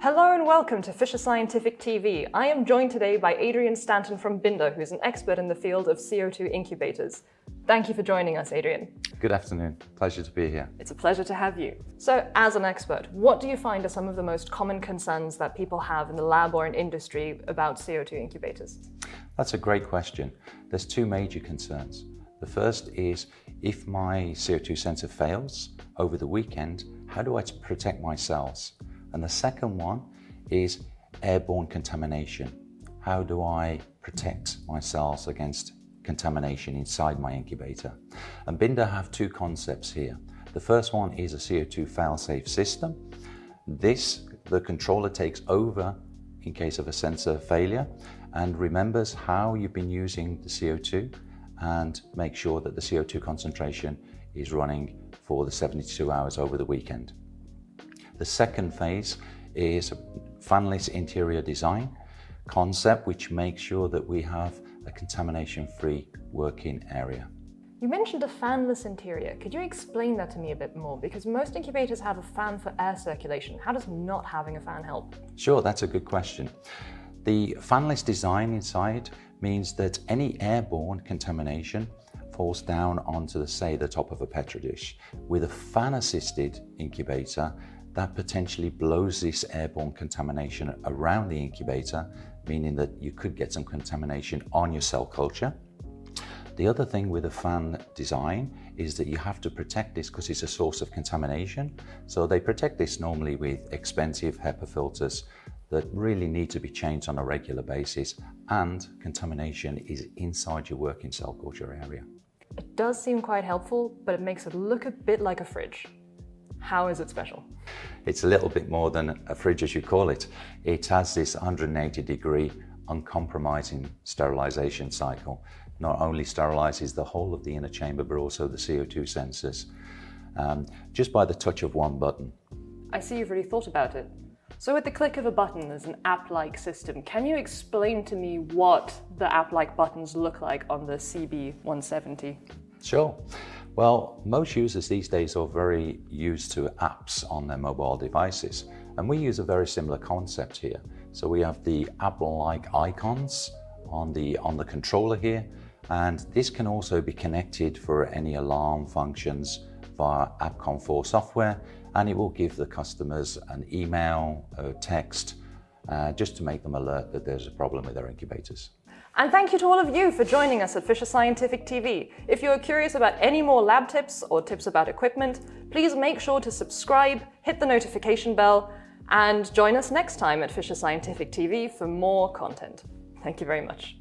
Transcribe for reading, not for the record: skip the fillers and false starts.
Hello and welcome to Fisher Scientific TV. I am joined today by Adrian Stanton from Binder, who's an expert in the field of CO2 incubators. Thank you for joining us, Adrian. Good afternoon. Pleasure to be here. It's a pleasure to have you. So, as an expert, what do you find are some of the most common concerns that people have in the lab or in industry about CO2 incubators? That's a great question. There's two major concerns. The first is, if my CO2 sensor fails over the weekend, how do I protect my cells? And the second one is airborne contamination. How do I protect my cells against contamination inside my incubator? And Binder have two concepts here. The first one is a CO2 fail-safe system. The controller takes over in case of a sensor failure and remembers how you've been using the CO2 and make sure that the CO2 concentration is running for the 72 hours over the weekend. The second phase is a fanless interior design concept, which makes sure that we have a contamination-free working area. You mentioned a fanless interior. Could you explain that to me a bit more? Because most incubators have a fan for air circulation. How does not having a fan help? Sure, that's a good question. The fanless design inside means that any airborne contamination falls down onto the top of a Petri dish. With a fan-assisted incubator, that potentially blows this airborne contamination around the incubator, meaning that you could get some contamination on your cell culture. The other thing with a fan design is that you have to protect this because it's a source of contamination. So they protect this normally with expensive HEPA filters that really need to be changed on a regular basis, and contamination is inside your working cell culture area. It does seem quite helpful, but it makes it look a bit like a fridge. How is it special? It's a little bit more than a fridge, as you call it. It has this 180-degree uncompromising sterilization cycle. Not only sterilizes the whole of the inner chamber, but also the CO2 sensors, just by the touch of one button. I see you've really thought about it. So with the click of a button, there's an app-like system. Can you explain to me what the app-like buttons look like on the CB170? Sure. Well, most users these days are very used to apps on their mobile devices, and we use a very similar concept here. So we have the app-like icons on the controller here, and this can also be connected for any alarm functions via AppCom4 software, and it will give the customers an email or text just to make them alert that there's a problem with their incubators. And thank you to all of you for joining us at Fisher Scientific TV. If you're curious about any more lab tips or tips about equipment, please make sure to subscribe, hit the notification bell, and join us next time at Fisher Scientific TV for more content. Thank you very much.